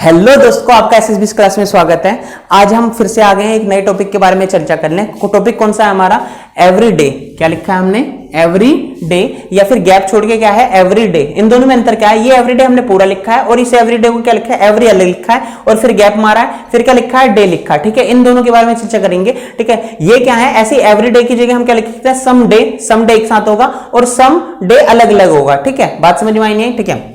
Hello दोस्तों, आपका SSB class में स्वागत है। आज हम फिर से आ गए हैं एक नए टॉपिक के बारे में चर्चा करने। टॉपिक कौन सा है हमारा? एवरीडे। क्या लिखा है हमने? एवरीडे, या फिर गैप छोड़ के क्या है? एवरीडे। इन दोनों में अंतर क्या है? ये एवरीडे हमने पूरा लिखा है और इस एवरीडे को क्या लिखा है? एवरी अलग लिखा है और फिर गैप मारा है, फिर क्या लिखा है? डे लिखा है। ठीक है, इन दोनों के बारे में चर्चा करेंगे। ठीक है, ये क्या है? ऐसी एवरीडे की जगह हम क्या लिख सकते हैं? सम डे एक साथ होगा और सम डे अलग अलग होगा। ठीक है, बात समझ में आई नहीं? ठीक है,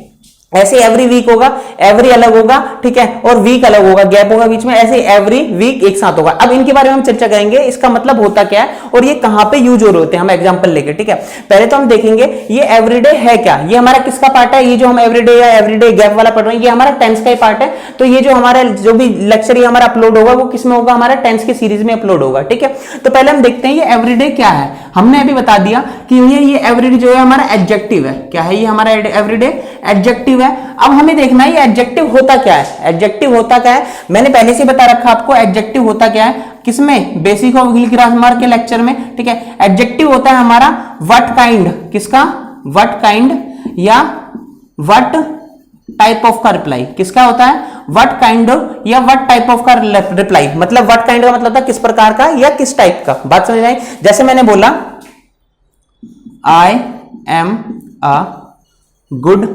ऐसे एवरी वीक होगा, एवरी अलग होगा, ठीक है, और वीक अलग होगा, गैप होगा बीच में, ऐसे एवरी वीक एक साथ होगा। अब इनके बारे में हम चर्चा करेंगे, इसका मतलब होता क्या है और ये कहां पे यूज हो रहे होते हैं, हम एग्जांपल लेके। ठीक है, पहले तो हम देखेंगे ये एवरीडे है क्या। ये हमारा किसका पार्ट है? ये जो हम एवरीडे या एवरीडे गैप वाला पढ़ रहे हैं, ये हमारा टेंस का ही पार्ट है। तो ये जो हमारा जो भी लेक्चर ये हमारा अपलोड होगा वो किसमें होगा? हमारा टेंस की सीरीज में अपलोड होगा। ठीक है, तो पहले हम देखते हैं ये एवरीडे क्या है। हमने अभी बता दिया कि ये एवरीडे जो है हमारा एडजेक्टिव है। क्या है ये? हमारा एवरीडे एडजेक्टिव है। अब हमें देखना है ये एडजेक्टिव होता क्या है। एडजेक्टिव होता क्या है? मैंने पहले से बता रखा आपको एडजेक्टिव होता क्या है। किसमें? बेसिक ऑफ इंग्लिश ग्रामर के लेक्चर में। ठीक है, एडजेक्टिव होता है हमारा व्हाट काइंड। किसका? व्हाट काइंड या व्हाट टाइप ऑफ का रिप्लाई। किसका होता है? व्हाट काइंड या व्हाट टाइप ऑफ का रिप्लाई। मतलब व्हाट काइंड का मतलब था किस प्रकार का या किस टाइप का। बात समझ आई? जैसे मैंने बोला I am a good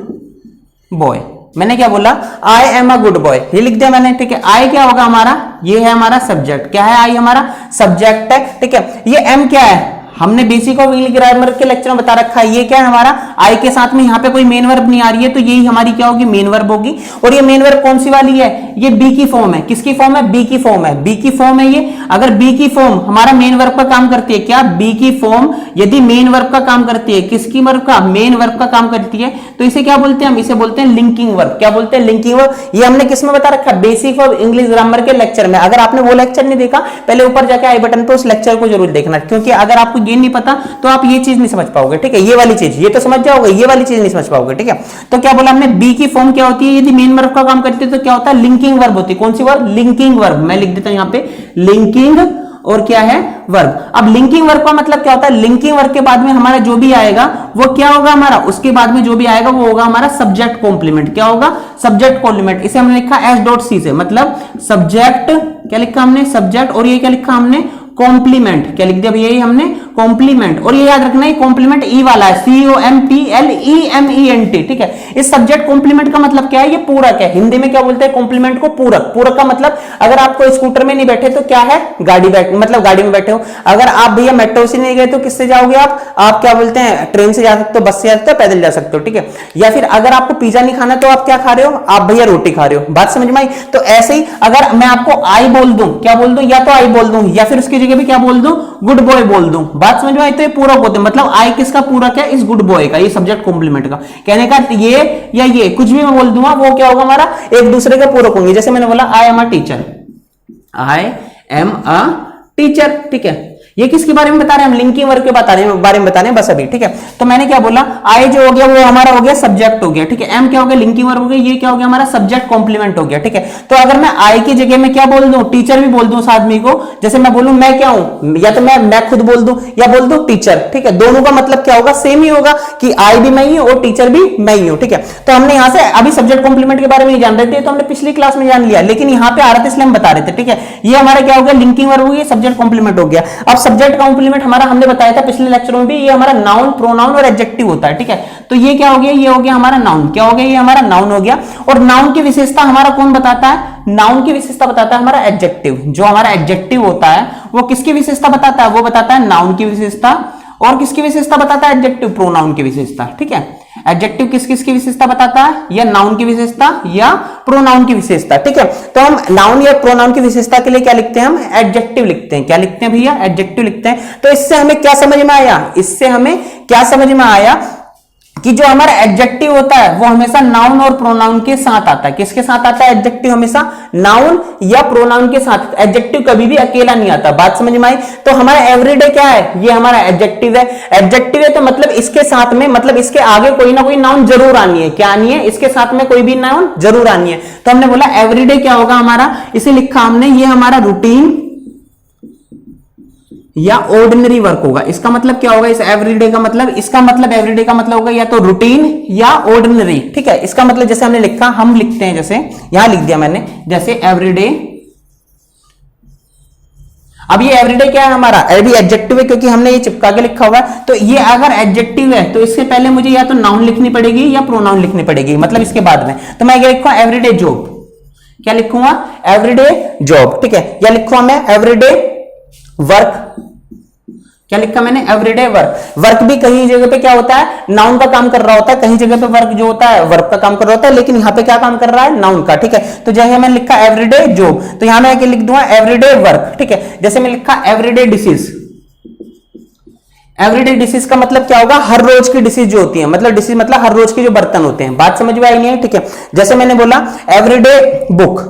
boy. मैंने क्या बोला? I am a good boy, ये लिख दिया मैंने। ठीक है, आई क्या होगा हमारा? ये है हमारा सब्जेक्ट। क्या है? आई हमारा सब्जेक्ट है। ठीक है, ये एम क्या है? हमने बेसिक ऑफ इंग्लिश ग्रामर के लेक्चर में बता रखा है ये क्या है हमारा? आई के साथ में यहाँ पे कोई मेन वर्ब नहीं आ रही है, तो यही हमारी क्या होगी? मेन वर्ब होगी। और ये मेन वर्ब कौन सी वाली है? ये बी की फॉर्म है। किसकी फॉर्म है? बी की फॉर्म है। बी की फॉर्म है ये। अगर बी की फॉर्म हमारा मेन वर्ब का काम करती है, क्या बी की फॉर्म यदि मेन वर्ब का काम करती है, किसकी वर्ब का? मेन वर्ब का काम करती है, तो इसे क्या बोलते हैं? हम इसे बोलते हैं लिंकिंग वर्ब। क्या बोलते हैं? Linking verb. ये हमने किसमें बता रखा है? बेसिक ऑफ इंग्लिश ग्रामर के लेक्चर में। अगर आपने वो लेक्चर नहीं देखा, पहले ऊपर जाके आई बटन पे उस लेक्चर को जरूर देखना, क्योंकि अगर आपको ये नहीं पता तो आप ये चीज नहीं समझ पाओगे। ठीक है, ये वाली चीज ये तो समझ जाओगे, ये वाली चीज नहीं समझ पाओगे। ठीक है, तो क्या बोला हमने? बी की फॉर्म क्या होती है? यदि मेन वर्ब का काम करती है तो क्या होता है? लिंकिंग वर्ब होती है। कौन सी वर्ब? Linking verb. मैं लिख देता हूं यहां पे लिंकिंग और क्या है? वर्ब। अब लिंकिंग वर्ब का मतलब क्या होता है? लिंकिंग वर्ब के बाद में हमारा जो भी आएगा वो क्या होगा हमारा? उसके बाद में जो भी आएगा वो होगा हमारा सब्जेक्ट कॉम्प्लीमेंट। क्या होगा? Subject complement. इसे हमने लिखा एस डॉट सी से, मतलब सब्जेक्ट क्या लिखा हमने? सब्जेक्ट। और ये क्या लिखा हमने? कॉम्प्लीमेंट। क्या लिख दिया भैया? ये हमने कॉम्प्लीमेंट। और ये याद रखना है कॉम्प्लीमेंट ई वाला है, COMPLEMENT। ठीक है, इस सब्जेक्ट कॉम्प्लीमेंट का मतलब क्या है? ये पूरक है। हिंदी में क्या बोलते हैं? कॉम्प्लीमेंट को पूरक। पूरक का मतलब अगर आपको स्कूटर में नहीं बैठे तो क्या है? गाड़ी मतलब गाड़ी में बैठे हो। अगर आप भैया मेट्रो से नहीं गए तो किससे जाओगे आप क्या बोलते हैं? ट्रेन से जा सकते हो, बस से जा सकते हो, पैदल जा सकते हो। ठीक है, या फिर अगर आपको पिज्जा नहीं खाना तो आप क्या खा रहे हो? आप भैया रोटी खा रहे हो। बात समझ में आई? तो ऐसे ही अगर मैं आपको आई बोल दूं, क्या बोल दूं? या तो आई बोल दूं या फिर उसकी जगह भी क्या बोल दूं? गुड बॉय बोल दूं। बात समझ में आई? तो ये पूरक होते हैं। मतलब आई किसका पूरक है? इस गुड बॉय का, ये सब्जेक्ट कॉम्प्लीमेंट का। कहने का ये या ये कुछ भी मैं बोल दूंगा वो क्या होगा हमारा? एक दूसरे के पूरक होंगे। जैसे मैंने बोला I am a teacher, I am a teacher. ठीक है, ये किसके बारे में बता रहे हैं? हम लिंकिंग वर्ब के बारे में बता रहे हैं बस अभी। ठीक है, तो मैंने क्या बोला? आई जो हो गया वो हमारा हो गया सब्जेक्ट हो गया। ठीक है, एम क्या हो गया? लिंकिंग वर्ब हो गया। ये क्या हो गया हमारा? सब्जेक्ट कॉम्प्लीमेंट हो गया। ठीक है, तो अगर मैं आई की जगह में क्या बोल दूं? टीचर भी बोल दूं उस आदमी को। जैसे मैं बोलूं मैं क्या हूं, या तो मैं खुद बोल दूं या बोल दूं टीचर। ठीक है, दोनों का मतलब क्या होगा? सेम ही होगा कि आई भी मैं ही हूं और टीचर भी मैं ही हूं। ठीक है, तो हमने यहां से अभी सब्जेक्ट कॉम्प्लीमेंट के बारे में जान रहे थे, तो हमने पिछली क्लास में जान लिया, लेकिन यहां पे आ रहा था इसलिए हम बता रहे थे। ठीक है, ये हमारा क्या हो गया? लिंकिंग वर्ब हो गया, सब्जेक्ट कॉम्प्लीमेंट हो गया। अब सब्जेक्ट कॉम्प्लीमेंट हमारा हमने बताया था पिछले लेक्चर में भी, ये हमारा नाउन, प्रोनाउन और एडजेक्टिव होता है। ठीक है, तो ये क्या हो गया? ये हो गया हमारा नाउन। क्या हो गया? ये हमारा नाउन हो गया। और नाउन की विशेषता हमारा कौन बताता है? नाउन की विशेषता बताता है हमारा एडजेक्टिव। जो हमारा एडजेक्टिव होता है वो किसकी विशेषता बताता है? वो बताता है नाउन की विशेषता। और किसकी विशेषता बताता है? एडजेक्टिव, प्रोनाउन की विशेषता। ठीक है, एडजेक्टिव किस किस की विशेषता बताता है? या नाउन की विशेषता या प्रोनाउन की विशेषता। ठीक है, तो हम नाउन या प्रोनाउन की विशेषता के लिए क्या लिखते हैं? हम एडजेक्टिव लिखते हैं। क्या लिखते हैं भैया? एडजेक्टिव लिखते हैं। तो इससे हमें क्या समझ में आया? इससे हमें क्या समझ में आया कि जो हमारा एडजेक्टिव होता है वो हमेशा नाउन और प्रोनाउन के साथ आता है। किसके साथ आता है एडजेक्टिव? हमेशा नाउन या प्रोनाउन के साथ। एडजेक्टिव कभी भी अकेला नहीं आता। बात समझ में आई? तो हमारा एवरीडे क्या है? ये हमारा एडजेक्टिव है। एडजेक्टिव है तो मतलब इसके साथ में, मतलब इसके आगे कोई ना कोई नाउन जरूर आनी है। क्या आनी है? इसके साथ में कोई भी नाउन जरूर आनी है। तो हमने बोला एवरीडे क्या होगा हमारा? इसे लिखा हमने, ये हमारा रूटीन या ऑर्डिनरी वर्क होगा। इसका मतलब क्या होगा, इस एवरीडे का मतलब, इसका मतलब एवरीडे का मतलब होगा या तो रूटीन या ऑर्डिनरी। ठीक है, इसका मतलब जैसे हमने लिखा, हम लिखते हैं, जैसे यहां लिख दिया मैंने, जैसे एवरीडे। अब ये एवरीडे क्या है हमारा, अभी एडजेक्टिव है क्योंकि हमने ये चिपका के लिखा हुआ है। तो ये अगर एडजेक्टिव है तो इससे पहले मुझे या तो नाउन लिखनी पड़ेगी या प्रोनाउन लिखनी पड़ेगी, मतलब इसके बाद में। तो मैं क्या लिखूंगा, एवरीडे जॉब। क्या लिखूंगा, एवरीडे जॉब। ठीक है, या लिखूंगा मैं एवरीडे वर्क। क्या लिखा मैंने, एवरीडे वर्क। वर्क भी कहीं जगह पे क्या होता है, नाउन का काम कर रहा होता है, कहीं जगह पे वर्क जो होता है वर्क का काम कर रहा होता है, लेकिन यहां पे क्या काम कर रहा है, नाउन का। ठीक है, तो जैसे मैंने लिखा एवरीडे जॉब, तो यहां मैं लिख दूंगा एवरीडे वर्क। ठीक है, जैसे मैं लिखा एवरीडे डिसीज। एवरीडे डिसीज का मतलब क्या होगा, हर रोज की डिसीज जो होती है, मतलब डिसीज मतलब हर रोज के जो बर्तन होते हैं। बात समझ में आई नहीं है? ठीक है, जैसे मैंने बोला एवरीडे बुक।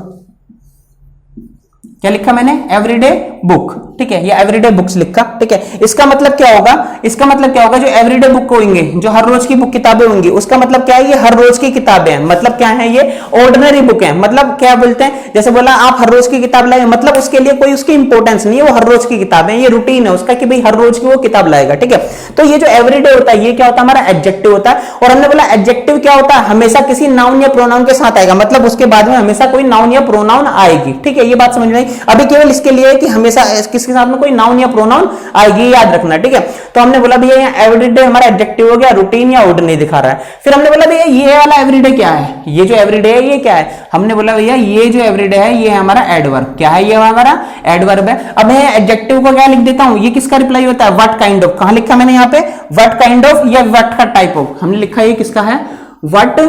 क्या लिखा मैंने, एवरीडे बुक। ठीक है, या एवरीडे बुक्स लिखा। ठीक है, इसका मतलब क्या होगा, इसका मतलब क्या होगा, जो एवरीडे बुक होंगे, जो हर रोज की बुक किताबें होंगी, उसका मतलब क्या है, ये हर रोज की किताबें हैं। मतलब क्या है, ये ऑर्डिनरी बुक है। मतलब क्या बोलते हैं, जैसे बोला आप हर रोज की किताब लाए, मतलब उसके लिए कोई उसकी इंपॉर्टेंस नहीं है, वो हर रोज की किताबें, ये रूटीन है उसका कि भाई हर रोज की वो किताब लाएगा। ठीक है, तो ये जो एवरीडे होता है, ये क्या होता है, हमारा एडजेक्टिव होता है। और हमने बोला एडजेक्टिव क्या होता है, हमेशा किसी नाउन या प्रोनाउन के साथ आएगा, मतलब उसके बाद में हमेशा कोई नाउन या प्रोनाउन आएगी। ठीक है, ये बात समझ में आई। अभी केवल इसके लिए कि हमेशा किसके साथ में कोई नाउन या प्रोनाउन आएगी, याद रखना। ठीक है, तो हमने बोला भैया यहाँ एवरीडे हमारा एडजेक्टिव हो गया, रूटीन या ऑर्डिनरी दिखा रहा है। फिर हमने बोला भैया ये वाला एवरीडे क्या है, ये जो एवरीडे है ये क्या है, हमने बोला भैया ये जो एवरीडे है ये है हमारा एडवर्ब। क्या है, ये हमारा एडवर्ब है। अब मैं एडजेक्टिव को क्या लिख देता हूं, ये किसका रिप्लाई होता है, व्हाट काइंड ऑफ। कहां लिखा मैंने यहाँ पे, व्हाट काइंड ऑफ या व्हाट का टाइप ऑफ, हमने लिखा ये किसका है, व्हाट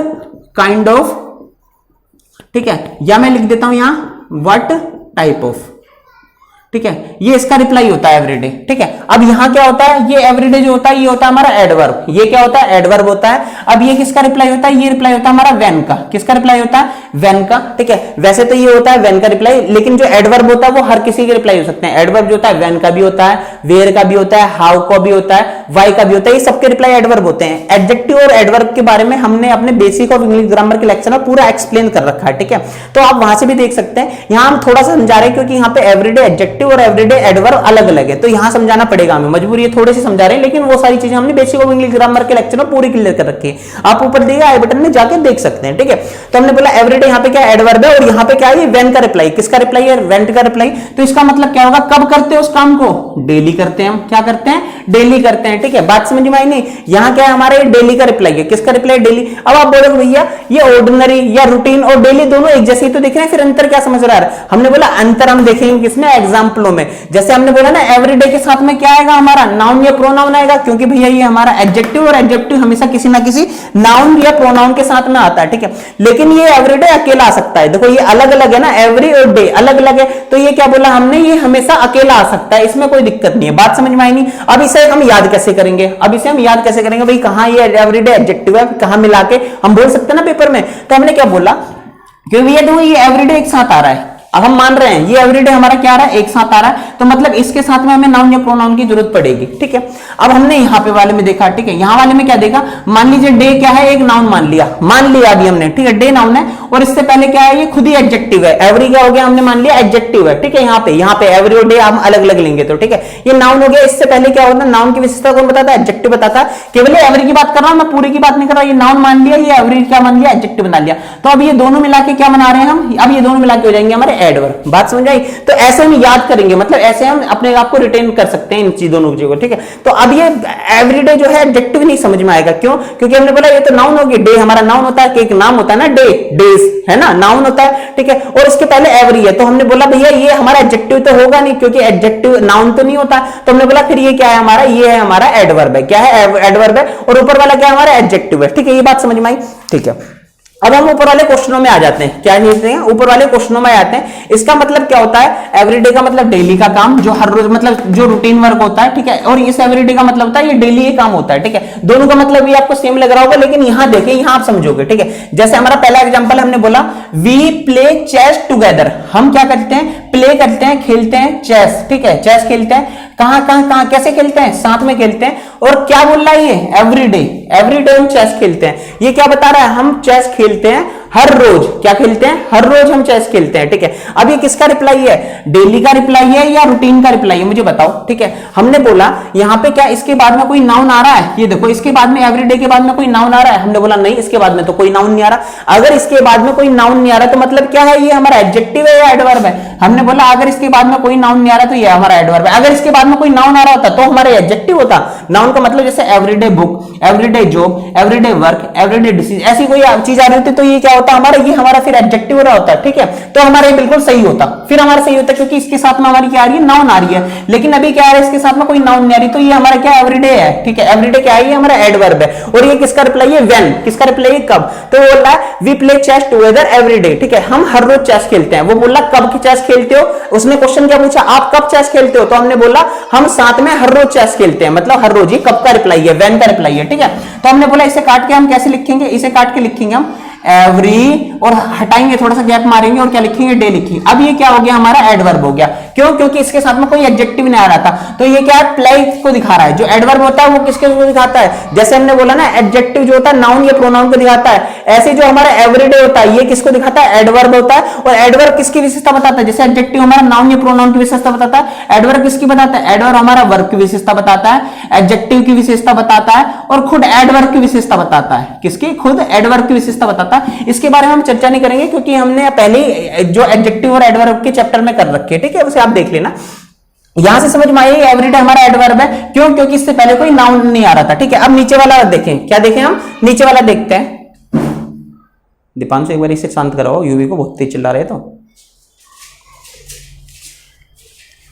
काइंड ऑफ। ठीक है, या मैं लिख देता हूं यहां व्हाट टाइप ऑफ। ठीक है, ये इसका रिप्लाई होता है एवरीडे। ठीक है, अब यहां क्या होता है, ये एवरीडे जो होता है ये होता है हमारा एडवर्ब। ये क्या होता है, एडवर्ब होता है। अब ये किसका रिप्लाई होता है, ये रिप्लाई होता है हमारा व्हेन का। किसका रिप्लाई होता है, व्हेन का। ठीक है, वैसे तो ये होता है व्हेन का रिप्लाई, लेकिन जो एडवर्ब होता है वो हर किसी के रिप्लाई हो सकते हैं। एडवर्ब जो होता है व्हेन का भी होता है, वेयर का भी होता है, हाउ का भी होता है, वाई का भी होता है, ये सबके रिप्लाई एडवर्ब होते हैं। एडजेक्टिव और एडवर्ब के बारे में हमने अपने बेसिक ऑफ इंग्लिश ग्रामर के लेक्चर में पूरा एक्सप्लेन कर रखा है। ठीक है, तो आप वहां से भी देख सकते हैं। यहां हम थोड़ा सा समझा रहे हैं क्योंकि यहाँ पे एवरीडे एडजेक्टिव और एवरीडे एडवर्ब अलग अलग है, तो यहां समझाना पड़ेगा हमें, मजबूरी है, थोड़े से समझा रहे हैं, लेकिन वो सारी चीजें हमने बेसिक ऑफ इंग्लिश ग्रामर के लेक्चर में पूरी क्लियर कर रखी है। आप ऊपर दिए आई बटन में जाके देख सकते हैं। ठीक है, तो हमने बोला एवरीडे यहाँ पे क्या एडवर्ब है, और यहाँ पे क्या है, व्हेन का रिप्लाई। किसका रिप्लाई है, व्हेन का रिप्लाई। तो इसका मतलब क्या होगा, कब करते हैं उस काम को, डेली करते हैं। हम क्या करते हैं, डेली करते हैं। ठीक है, बात समझ में आई नहीं? यहाँ क्या है, हमारे डेली का रिप्लाई है। किसका रिप्लाई, डेली। अब आप बोलोगे भैया ये ऑर्डिनरी या रूटीन और डेली दोनों एक जैसे ही तो दिख रहे हैं, फिर अंतर क्या समझ रहा है? हमने बोला अंतर हम देखेंगे किसमें, एग्जाम्पलों में। जैसे हमने बोला ना एवरीडे के साथ में क्या आएगा, हमारा नाउन या प्रोनाउन आएगा, क्योंकि भैया ये हमारा एडजेक्टिव, और एडजेक्टिव हमेशा किसी ना किसी नाउन या प्रोनाउन के साथ में आता है। ठीक है, लेकिन ये एवरीडे अकेला आ सकता है। देखो ये अलग अलग है ना, एवरी और डे अलग अलग है, तो ये क्या बोला हमने, ये हमेशा अकेला आ सकता है, इसमें कोई दिक्कत नहीं है। बात समझ में आई नहीं? अब इसे हम याद कैसे करेंगे, अब इसे हम याद कैसे करेंगे भाई, कहां ये एवरीडे एडजेक्टिव है, कहां मिला के हम बोल सकते हैं ना पेपर में। तो हमने क्या बोला, क्योंकि भैया देखो ये एवरीडे एक साथ आ रहा है, अब हम मान रहे हैं ये एवरीडे हमारा क्या आ रहा है, एक साथ आ रहा है, तो मतलब इसके साथ में हमें नाउन या प्रोनाउन की जरूरत पड़ेगी। ठीक है, अब हमने यहाँ पे वाले में देखा। ठीक है, यहाँ वाले में क्या देखा, मान लीजिए डे क्या है, एक नाउन मान लिया अभी हमने। ठीक है, डे नाउन है, और इससे पहले क्या है, ये खुद ही एडजेक्टिव है। एवरी क्या हो गया, हमने मान लिया एडजेक्टिव है। ठीक है, यहाँ पे एवरी और डे हम अलग अलग लेंगे, तो ठीक है ये नाउन हो गया। इससे पहले क्या होता है, नाउन की विशेषता कौन बताता है, एडजेक्टिव बताता है। केवल एवरी की बात कर रहा हूं मैं, पूरी की बात नहीं कर रहा। ये नाउन मान लिया, ये एवरी क्या मान लिया, एडजेक्टिव बना लिया। तो अब ये दोनों मिला के क्या बना रहे हैं हम, अब ये दोनों मिला के हो जाएंगे हमारे एडवर्ब। बात समझ आई? तो ऐसे हम याद करेंगे, मतलब ऐसे हम अपने आप को रिटेन कर सकते हैं इन चीजों दोनों चीजों को। ठीक है, तो अब ये एवरीडे जो है एडजेक्टिव नहीं समझ में आएगा, क्यों? क्योंकि हमने बोला ये तो नाउन होगी, डे हमारा नाउन होता है, एक नाम होता है ना डे, डेज है ना, नाउन होता है। ठीक है, और इसके पहले एवरी है, तो हमने बोला भैया ये हमारा एडजेक्टिव तो होगा नहीं, क्योंकि एडजेक्टिव नाउन तो नहीं होता। तो हमने बोला फिर ये क्या है हमारा, ये है हमारा एडवर्ब है। क्या है, एडवर्ब है, और ऊपर वाला क्या है हमारा एडजेक्टिव है। ठीक है, ये बात समझ में आई? ठीक है, अब हम ऊपर वाले क्वेश्चनों में आ जाते हैं। क्या कहते हैं, ऊपर वाले क्वेश्चनों में आते हैं। इसका मतलब क्या होता है, एवरीडे का मतलब डेली का काम, जो हर रोज मतलब जो रूटीन वर्क होता है। ठीक है, और इस एवरीडे का मतलब होता है ये डेली ही काम होता है। ठीक है, दोनों का मतलब भी आपको सेम लग रहा होगा, लेकिन यहां देखिए, यहां आप समझोगे। ठीक है, जैसे हमारा पहला एग्जांपल हमने बोला वी प्ले चेस टुगेदर, हम क्या करते हैं, प्ले करते हैं, खेलते हैं चेस। ठीक है, चेस खेलते हैं, कहां कैसे खेलते हैं, साथ में खेलते हैं। और क्या बोल रहा है ये, एवरीडे हम चेस खेलते हैं। ये क्या बता रहा है, हम चेस खेलते हैं हर रोज क्या खेलते हैं, हर रोज हम चेस खेलते हैं, ठीक है। अब ये किसका रिप्लाई है, डेली का रिप्लाई है या रूटीन का रिप्लाई है, मुझे बताओ, ठीक है। हमने बोला यहां पे क्या इसके बाद में कोई नाउन आ रहा है, ये देखो इसके बाद में एवरीडे के बाद में कोई नाउन आ रहा है, हमने बोला नहीं इसके बाद में तो कोई नाउन नहीं आ रहा। अगर इसके बाद में कोई नाउन नहीं आ रहा तो मतलब क्या है, ये हमारा एडजेक्टिव है या एडवर्ब है, हमने बोला अगर इसके बाद में कोई नाउन नहीं आ रहा तो ये हमारा एडवर्ब है। अगर इसके बाद में कोई नाउन आ रहा होता तो हमारा एडजेक्टिव होता। नाउन का मतलब जैसे everyday book, everyday job, everyday work, everyday disease, ऐसी कोई चीज आ रही होती तो ये क्या होता हमारा, ये हमारा फिर एडजेक्टिव हो रहा होता, ठीक है। तो हमारा ये बिल्कुल सही होता, फिर हमारा सही होता क्योंकि इसके साथ में हमारी क्या आ रही है, नाउन आ रही है। लेकिन अभी क्या आ रहा है, इसके साथ में कोई नाउन नहीं आ रही तो ये हमारा क्या एवरीडे है, ठीक है। एवरीडे क्या है, ये हमारा एडवर्ब है। और ये किसका रिप्लाई है, व्हेन, किसका रिप्लाई है, कब। तो बोल रहा है we play chess together every day, ठीक है, हम हर रोज चेस खेलते हैं। वो बोला कब की चेस खेलते हो, उसने क्वेश्चन क्या पूछा, आप कब चेस खेलते हो, तो हमने बोला हम साथ में हर रोज चेस खेलते हैं, मतलब हर रोज। ये कब का रिप्लाई है, व्हेन का रिप्लाई है, ठीक है। तो हमने बोला इसे काट के हम कैसे लिखेंगे, इसे काट के लिखेंगे हम एवरी, और हटाएंगे थोड़ा सा गैप मारेंगे और क्या लिखेंगे, डे लिखेंगे। अब ये क्या हो गया हमारा एडवर्ब हो गया, क्यों, क्योंकि इसके साथ में कोई एडजेक्टिव नहीं आ रहा था। तो ये क्या है, प्ले को दिखा रहा है। जो एडवर्ब होता है वो किसके को दिखाता है, जैसे हमने बोला ना एडजेक्टिव जो होता है नाउन या प्रोनाउन को दिखाता है, ऐसे जो हमारा एवरीडे होता है ये किसको दिखाता है, एडवर्ब होता है। और एडवर्ब किसकी विशेषता बताता है, जैसे एडजेक्टिव हमारा नाउन या प्रोनाउन की विशेषता बताता है, एडवर्ब किसकी बताता है, एडवर्ब हमारा वर्ब की विशेषता बताता है, एडजेक्टिव की विशेषता बताता है, और खुद एडवर्ब की विशेषता बताता है। किसकी, खुद एडवर्ब की विशेषता बताता है। इसके बारे में हम चर्चा नहीं करेंगे क्योंकि हमने पहले जो एडजेक्टिव और एडवर्ब के चैप्टर में कर रखे, ठीक है, उसे आप देख लेना। यहां से समझ में आइए एवरीडे हमारा एडवर्ब है, क्यों, क्योंकि इससे पहले कोई नाउन नहीं आ रहा था, ठीक है। अब नीचे वाला देखें, क्या देखें हम, नीचे वाला देखते हैं। दीपांशु एक बार इसे शांत कराओ, यूवी को बहुत तेज चिल्ला रहे तो।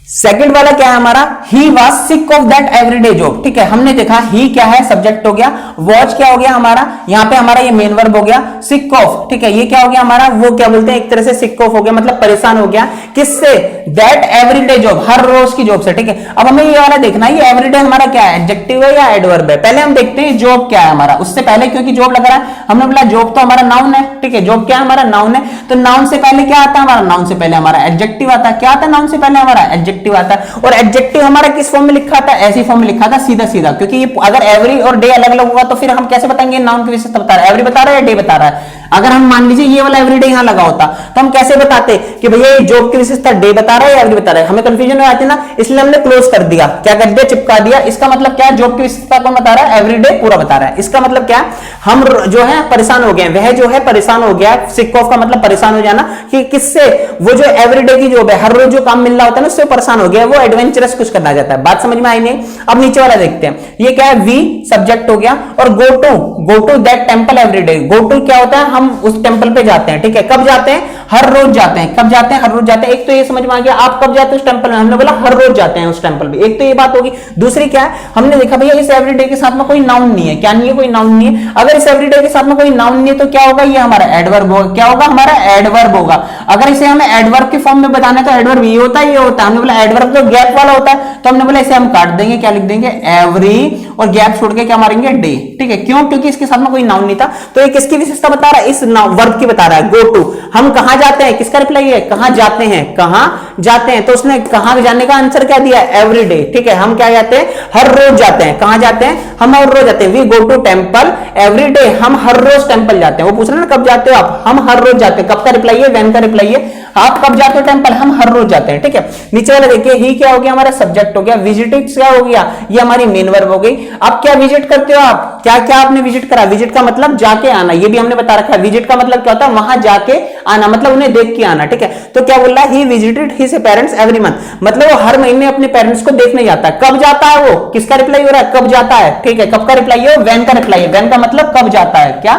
सेकंड वाला क्या है हमारा, he was sick of that everyday job, ठीक है। हमने देखा ही क्या है, सब्जेक्ट हो गया, वॉच क्या हो गया हमारा, यहाँ पे हमारा ये मेन वर्ब हो गया, सिक ऑफ, ठीक है, ये क्या हो गया हमारा, वो क्या बोलते हैं एक तरह से सिक ऑफ हो गया, मतलब परेशान हो गया, किससे, दैट एवरीडे जॉब, हर रोज की जॉब से, ठीक है। अब हमें ये वाला देखना है, ये एवरीडे हमारा क्या है, एडजेक्टिव है या एडवर्ब है। पहले हम देखते हैं जॉब क्या है हमारा, उससे पहले क्योंकि जॉब लग रहा है, हमने बोला जॉब तो हमारा नाउन है, ठीक है, जॉब क्या है हमारा, नाउन है। तो नाउन से पहले क्या आता है हमारा, नाउन से पहले हमारा एडजेक्टिव आता है। क्या आता है, नाउन से पहले हमारा एडजेक्टिव आता है। और एडजेक्टिव हमारा किस फॉर्म में लिखा था, ऐसी फॉर्म में लिखा था, सीधा सीधा, क्योंकि ये अगर एवरी और डे अलग अलग होगा तो फिर हम कैसे बताएंगे नाउन की विशेषता बता रहा है, एवरी बता रहा है या डे बता रहा है। अगर हम मान लीजिए ये वाला एवरीडे यहां लगा होता तो हम कैसे बताते कि भैया ये जॉब की विशेषता डे बता रहा है या एवरी बता रहा है, हमें कंफ्यूजन हो जाती ना, इसलिए हमने क्लोज कर दिया, क्या कर दिया, चिपका दिया। इसका मतलब क्या है, जॉब की विशेषता कौन बता रहा है, एवरीडे पूरा बता रहा है। इसका मतलब क्या है, हम जो है परेशान हो गए, वह जो है परेशान हो गया, सिक ऑफ का मतलब परेशान हो जाना, कि किससे, वो जो एवरीडे की जॉब है, हर रोज जो काम मिल रहा होता है ना उससे परेशान हो गया, वो एडवेंचरस कुछ करना जाता है। बात समझ में आई नहीं। अब नीचे वाला देखते हैं, ये क्या है, वी सब्जेक्ट हो गया, और go to that temple every day. Go to क्या होता है, हम उस टेंपल पे जाते हैं, ठीक है। कब जाते हैं, हर रोज जाते हैं। कब जाते हैं, हर रोज जाते हैं। एक तो ये समझ में आ गया, आप कब जाते हैं उस टेंपल में, हमने बोला हर रोज जाते हैं उस टेंपल में, एक तो ये बात होगी। दूसरी क्या है, हमने देखा भैया इस एवरीडे के साथ में कोई नाउन नहीं है, क्या नहीं है, कोई नाउन नहीं है। अगर इस एवरीडे के साथ में कोई नाउन नहीं है तो क्या होगा, ये हमारा एडवर्ब होगा। क्या होगा, हमारा एडवर्ब होगा। अगर इसे हमें एडवर्ब के फॉर्म में बताना है तो एडवर्ब ये होता है, ये होता है। हमने बोला एडवर्ब तो गैप वाला होता है, तो हमने बोला इसे हम काट देंगे, क्या लिख देंगे, एवरी, और गैप छोड़ के क्या मारेंगे, डे, ठीक है। क्यों, क्योंकि इसके साथ में कोई नाउन नहीं था। तो ये किसकी विशेषता बता रहा है, इस वर्ब की बता रहा है, गो टू। हम कहां जाते हैं, किसका रिप्लाई है, कहां जाते हैं, कहां जाते हैं। तो उसने कहां जाने का आंसर क्या दिया, एवरीडे, ठीक है। हम क्या जाते हैं, हर रोज जाते हैं। कहां जाते हैं, हम हर रोज जाते हैं। We go to temple every day, हम हर रोज टेंपल जाते हैं। वो पूछ रहे ना कब जाते हो आप, हम हर रोज जाते हैं। कब का रिप्लाई है, व्हेन का रिप्लाई है। आप कब जाते हो टेंपल, हम हर रोज जाते हैं, ठीक है। नीचे वाला देखिए, ही क्या हो गया हमारा, सब्जेक्ट हो गया, विजिटिंग क्या हो गया, ये हमारी मेन वर्ब हो गई। अब क्या विजिट करते हो आप, क्या क्या आपने विजिट करा, विजिट का मतलब जाके आना, ये भी हमने बता रखा है। विजिट का मतलब क्या होता है, वहां जाके आना, मतलब उन्हें देख के आना, ठीक है। तो क्या बोल रहा है, he visited his parents every month, मतलब वो हर महीने अपने पेरेंट्स को देखने जाता है। कब जाता है वो, किसका रिप्लाई हो रहा है, कब जाता है, ठीक है। कब का रिप्लाई है, व्हेन का रिप्लाई है। व्हेन का मतलब कब जाता है, क्या,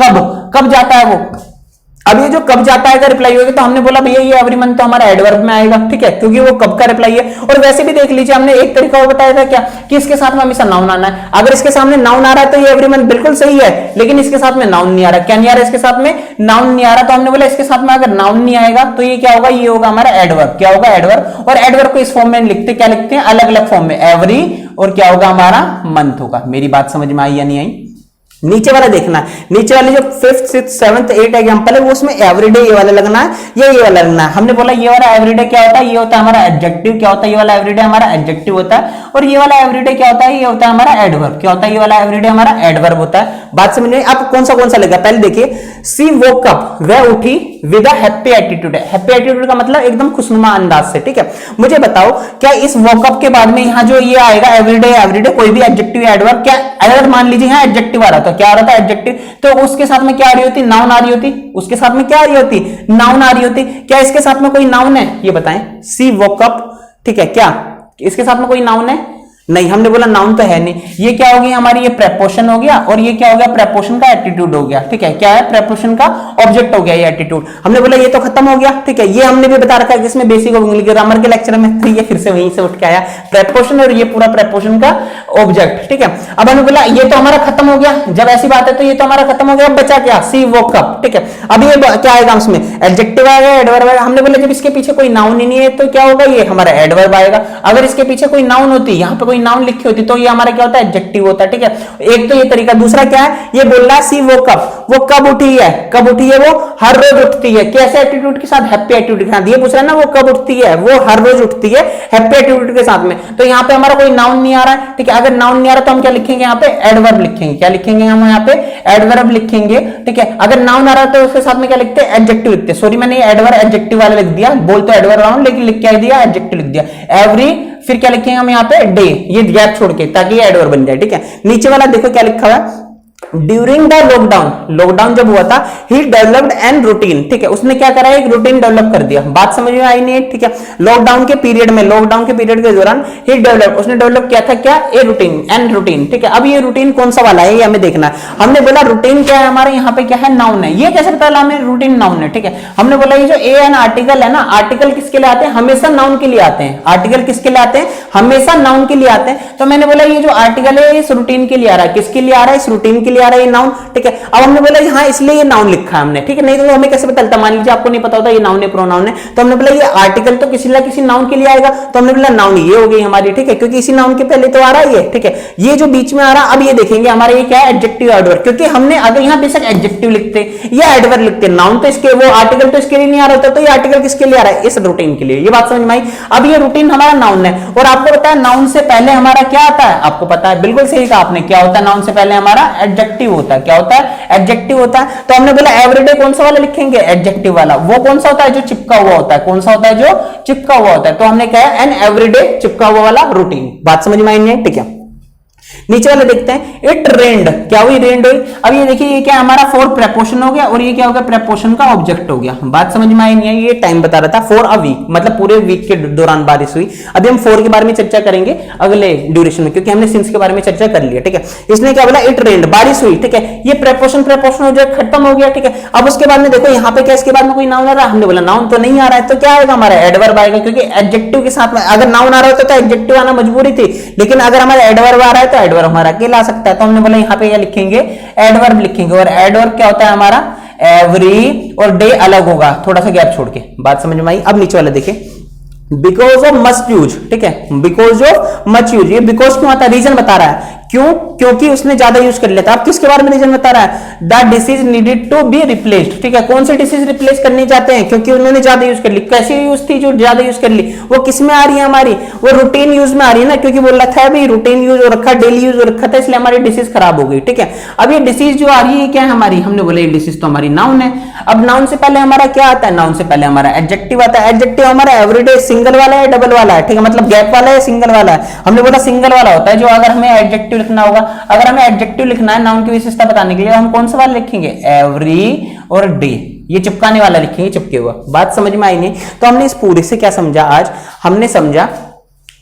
कब जाता है वो। अब ये जो कब जाता है का रिप्लाई होगा, तो हमने बोला भैया ये एवरी मंथ तो हमारा एडवर्ब में आएगा, ठीक है, क्योंकि वो कब का रिप्लाई है। और वैसे भी देख लीजिए, हमने एक तरीका और बताया था क्या, कि इसके साथ में हमेशा नाउन आना है। अगर इसके सामने नाउन आ रहा है तो ये एवरी मंथ बिल्कुल सही है, लेकिन इसके साथ में नाउन नहीं आ रहा। क्या नहीं आ रहा, इसके साथ में नाउन नहीं आ रहा। तो हमने बोला इसके साथ में अगर नाउन नहीं आएगा तो ये क्या होगा, ये होगा हमारा एडवर्ब। क्या होगा, एडवर्ब। और एडवर्ब को इस फॉर्म में लिखते, क्या लिखते हैं, अलग अलग फॉर्म में, एवरी, और क्या होगा हमारा, मंथ होगा। मेरी बात समझ में आई या नहीं आई। नीचे वाला देखना है, नीचे वाले जो 5th 6th 7th 8th example है वो उसमें एवरीडे ये वाला लगना है या ये वाला लगना है। हमने बोला ये वाला एवरीडे क्या होता है, ये होता है हमारा एडजेक्टिव। क्या होता है, ये वाला एवरीडे हमारा एडजेक्टिव होता है। और ये वाला एवरीडे क्या होता है, ये होता है हमारा एडवर्ब। क्या होता है, ये वाला एवरीडे हमारा एडवर्ब होता है। बात समझ में, आप कौन सा लगेगा, पहले देखिए सी वोक अप, वह उठी with a happy attitude. Happy attitude का मतलब एकदम खुशनुमा अंदाज से, ठीक है। मुझे बताओ क्या इस वोक अप के बाद में यहाँ जो ये आएगा एवरीडे, एवरीडे कोई भी एडजेक्टिव एडवर्ब, क्या अगर मान लीजिए यहाँ एडजेक्टिव आ रहा तो क्या आ रहा था एडजेक्टिव, तो उसके साथ में क्या आ रही होती, नाउन आ रही होती, उसके साथ में क्या आ रही होती, नाउन आ रही होती। क्या इसके साथ में कोई नाउन है, ये बताएं, सी वोक अप, ठीक है, क्या इसके साथ में कोई नाउन है, नहीं, हमने बोला नाउन तो है नहीं। ये क्या हो गया हमारी, ये प्रेपोजिशन हो गया, और ये क्या हो गया, प्रेपोजिशन का एटीट्यूड हो गया, ठीक है। क्या है, प्रेपोजिशन का ऑब्जेक्ट हो गया ये एटीट्यूड। हमने बोला ये तो खत्म हो गया, ठीक है। ये हमने भी बता रखा है जिसमें बेसिक ऑफ इंग्लिश ग्रामर के लेक्चर में, तो ये फिर से वहीं से उठ के आया, प्रेपोजिशन और ये पूरा प्रेपोजिशन का ऑब्जेक्ट, ठीक है। अब हमने बोला ये तो हमारा खत्म हो गया, जब ऐसी बात है तो ये तो हमारा खत्म हो गया, अब बचा क्या, सी वोक अप, ठीक है। अब ये क्या आएगा उसमें, एडजेक्टिव आएगा, एडवर्ब आएगा। हमने बोला जब इसके पीछे कोई नाउन ही नहीं है तो क्या होगा, ये हमारा एडवर्ब आएगा। अगर इसके पीछे कोई नाउन होती, यहाँ पे कोई नाउन लिखी होती तो ये हमारा क्या होता है, एडजेक्टिव होता है, ठीक है। एक तो ये तरीका, दूसरा क्या है, ये बोल रहा है सी वो कब उठी है, कब उठी है, वो हर रोज उठती है, कैसे एटीट्यूड के साथ, हैप्पी एटीट्यूड के साथ। ये पूछ रहा है ना वो कब उठती है, वो हर रोज उठती है हैप्पी एटीट्यूड के साथ में। तो यहाँ पे हमारा कोई नाउन नहीं आ रहा है, ठीक है। अगर नाउन नहीं आ रहा तो हम क्या लिखेंगे, यहाँ पे एडवर्ब लिखेंगे। क्या लिखेंगे हम यहाँ पे, एडवर्ब लिखेंगे, ठीक है। अगर नाउन आ रहा है तो उसके साथ में क्या लिखते हैं, एडजेक्टिव लिखते हैं। सॉरी मैंने एडवर्ब एडजेक्टिव वाला लिख दिया, बोल तो एडवर्ब रहा हूं लेकिन लिख क्या दिया, एडजेक्टिव लिख दिया। एवरी, फिर क्या लिखेंगे हम यहाँ पे, डे, ये गैप छोड़ के, ताकि ये एडवर्ब बन जाए, ठीक है। नीचे वाला देखो क्या लिखा हुआ है, ड्यूरिंग द लॉकडाउन, लॉकडाउन जब हुआ था, ही डेवलप्ड एन रूटीन, ठीक है। उसने क्या करा, एक रूटीन डेवलप कर दिया। बात समझ में आई नहीं है, ठीक है। लॉकडाउन के पीरियड में, लॉकडाउन के पीरियड के दौरान ही डेवलप, उसने डेवलप किया था क्या, ए रूटीन, एन रूटीन, ठीक है। अब ये रूटीन कौन सा वाला है ये हमें देखना है। हमने बोला रूटीन क्या है हमारे यहाँ पे, क्या है, नाउन है। ये कैसे पता चला हमें रूटीन नाउन है, ठीक है। हमने बोला ये जो ए एन आर्टिकल है ना, आर्टिकल किसके लिए आते हैं, हमेशा नाउन के लिए आते हैं। आर्टिकल किसके लिए आते हैं, हमेशा नाउन के लिए आते हैं। तो मैंने बोला ये जो आर्टिकल है इस रूटीन के लिए आ रहा है, किसके लिए आ रहा है, इस रूटीन के लिए आ रहा है ये नाउन, ठीक है। अब हमने बोला हाँ इसलिए ये नाउन लिखा है हमने, ठीक है। नहीं तो हमें कैसे पता चलता, मान लीजिए आपको नहीं पता होता ये नाउन है प्रोनाउन है, तो हमने बोला ये आर्टिकल तो किसी ना किसी नाउन के लिए आएगा, तो हमने बोला नाउन ये हो गई हमारी, ठीक है, क्योंकि इसी नाउन के पहले तो आ रहा है ये, ठीक है। ये जो बीच में आ रहा, अब ये देखेंगे हमारा ये क्या है, एडजेक्टिव एडवर्ब, क्योंकि हमने अगर यहाँ बेशक एडजेक्टिव लिखते या एडवर्ब लिखते, नाउन तो इसके, वो आर्टिकल तो इसके लिए नहीं आ रहा होता, तो ये आर्टिकल किसके लिए आ रहा है, इस रूटीन के लिए। ये बात समझ में आई। अब ये रूटीन हमारा नाउन है, और आपको पता है नाउन से पहले हमारा क्या आता है, आपको पता है, बिल्कुल सही कहा आपने, क्या होता है नाउन से पहले हमारा एडजेक्टिव होता है। क्या होता है, एडजेक्टिव होता है। तो हमने बोला एवरीडे कौन सा वाला लिखेंगे, एडजेक्टिव वाला। वो कौन सा होता है, जो चिपका हुआ होता है, कौन सा होता है, जो चिपका हुआ होता है। तो हमने कहा एन एवरीडे चिपका हुआ वाला रूटीन। बात समझ में आई नहीं, ठीक है। नीचे वाले देखते हैं, इट रेन्ड, क्या हुई, रेन्ड हुई। अब ये देखिए ये क्या हमारा फॉर प्रेपोजिशन हो गया, और ये क्या हो गया, प्रेपोजिशन का ऑब्जेक्ट हो गया। बात समझ में आई नहीं है, ये टाइम बता रहा था, फॉर अ वीक, मतलब पूरे वीक के दौरान बारिश हुई। अभी हम फॉर के बारे में चर्चा करेंगे अगले ड्यूरेशन में, क्योंकि हमने सिंस के बारे में चर्चा कर लिया, ठीक है। इसने क्या बोला, इट रेन्ड, बारिश हुई, ठीक है। ये प्रेपोजिशन ऑब्जेक्ट खत्म हो गया, ठीक है। अब उसके बाद में देखो यहाँ पे क्या, इसके बाद में कोई नाउन आ रहा है, हमने बोला नाउन तो नहीं आ रहा है, तो क्या आएगा हमारा, एडवर्ब आएगा, क्योंकि एडजेक्टिव के साथ में अगर नाउन आ रहा होता तो एडजेक्टिव आना मजबूरी थी, लेकिन अगर हमारा एडवर्ब आ रहा है तो एडवर्ब हमारा अकेला सकता है। तो हमने बोला यहाँ पे क्या लिखेंगे, एडवर्ब लिखेंगे। और एडवर्ब क्या होता है हमारा, एवरी और डे अलग होगा, थोड़ा सा गैप छोड़ के। बात समझ में आई। अब नीचे वाला देखिए, बिकॉज ऑफ मस्ट यूज, ठीक है, बिकॉज ऑफ मच यूज। ये बिकॉज क्यों आता है, रीजन बता रहा है, क्यों, क्योंकि उसने ज्यादा यूज कर लिया था। अब किसके बारे में रीजन बता रहा है, the disease needed to be replaced, ठीक है। कौन सी डिसीज रिप्लेस करनी चाहते हैं, क्योंकि उन्होंने ज्यादा यूज कर ली। कैसी यूज थी जो ज्यादा यूज कर ली, वो किस में आ रही है हमारी, वो रूटीन यूज में आ रही है ना, क्योंकि बोल रखा है भाई रूटीन यूज हो रखा, डेली यूज हो रखा था, इसलिए हमारी डिसीज खराब हो गई, ठीक है। अब ये डिसीज जो आ रही है क्या है हमारी, हमने बोला ये डिसीज तो हमारी नाउन है। अब नाउन से पहले हमारा क्या आता है, नाउन से पहले हमारा एडजेक्टिव आता है। एडजेक्टिव हमारा एवरीडे सिंगल वाला है, डबल वाला है, ठीक है, मतलब गैप वाला है, सिंगल वाला है। हमने बोला सिंगल वाला होता है, जो अगर हमें एडजेक्टिव लिखना होगा, अगर हमें एडजेक्टिव लिखना है नाउन की विशेषता बताने के लिए, हम कौन सा वाला लिखेंगे, एवरी और डे, ये चिपकाने वाला लिखेंगे, चिपके हुआ। बात समझ में आई नहीं। तो हमने इस पूरे से क्या समझा, आज हमने समझा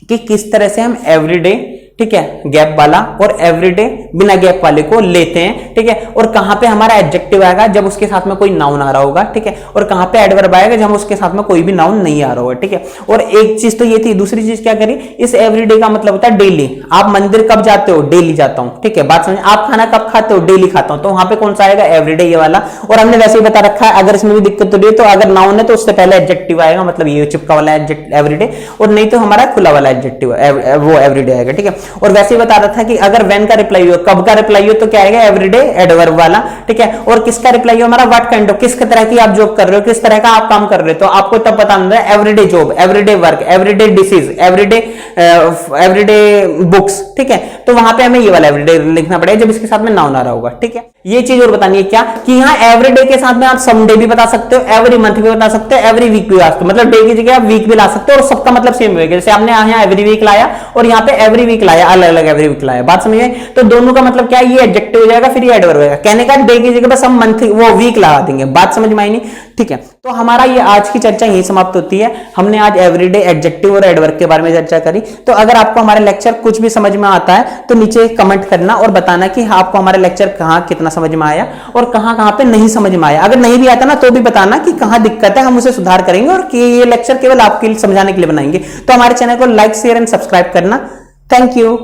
कि किस तरह से हम एवरीडे, ठीक है, गैप वाला और एवरीडे बिना गैप वाले को लेते हैं, ठीक है। और कहां पे हमारा एडजेक्टिव आएगा, जब उसके साथ में कोई नाउन आ रहा होगा, ठीक है। और कहां पे एडवर्ब आएगा, जब उसके साथ में कोई भी नाउन नहीं आ रहा होगा, ठीक है। और एक चीज तो ये थी, दूसरी चीज क्या करी, इस एवरीडे का मतलब होता है डेली। आप मंदिर कब जाते हो, डेली जाता हूं, ठीक है। बात समझ। आप खाना कब खाते हो, डेली खाता हूं, तो वहां पे कौन सा आएगा, एवरीडे, ये वाला। और हमने वैसे ही बता रखा है, अगर इसमें भी दिक्कत हो रही है तो अगर नाउन है तो उससे पहले एडजेक्टिव आएगा, मतलब ये चिपका वाला एवरीडे, और नहीं तो हमारा खुला वाला एडजेक्टिव वो एवरीडे आएगा, ठीक है। और वैसे ही बता था कि अगर व्हेन का रिप्लाई हो, कब का रिप्लाई हो, तो क्या आएगा, एवरीडे एडवर्ब वाला, ठीक है। और किसका रिप्लाई हो हमारा, व्हाट काइंड ऑफ, किस तरह की आप जॉब कर रहे हो, किस तरह का आप काम कर रहे हो, तो आपको तब पता होता है everyday job, everyday work, everyday disease, everyday books, ठीक है। तो वहां पे हमें ये वाला एवरीडे लिखना पड़ेगा जब इसके साथ में नाउन आ रहा होगा, ठीक है। ये चीज और बतानी है क्या कि यहाँ एवरीडे के साथ में आप समडे भी बता सकते हो, एवरी मंथ भी बता सकते हो, एवरी वीक भी बता सकते हो, मतलब डे की जगह आप वीक भी ला सकते हो और सबका मतलब सेम होगा। जैसे आपने यहाँ एवरी वीक लाया और यहाँ पे एवरी वीक लाया, अलग अलग एवरी वीक लाया, बात समझ में? तो दोनों का मतलब क्या है, ये एडजेक्टिव हो जाएगा, फिर ये एडवर्ब हो जाएगा। कहने का डे की जगह बस हम मंथ वो वीक लगा देंगे, बात समझ में आई नहीं? ठीक है, तो हमारा ये आज की चर्चा यही समाप्त होती है। हमने आज एवरीडे एडजेक्टिव और एडवर्ब के बारे में चर्चा करी। तो अगर आपको हमारा लेक्चर कुछ भी समझ में आता है तो नीचे कमेंट करना और बताना कि आपको हमारा लेक्चर कहाँ कितना समझ में आया और कहाँ कहाँ पे नहीं समझ में आया। अगर नहीं भी आता ना तो भी बताना कि कहाँ दिक्कत है, हम उसे सुधार करेंगे और कि ये लेक्चर केवल आपके लिए समझाने के लिए बनाएंगे। तो हमारे चैनल को लाइक शेयर एंड सब्सक्राइब करना। Thank you.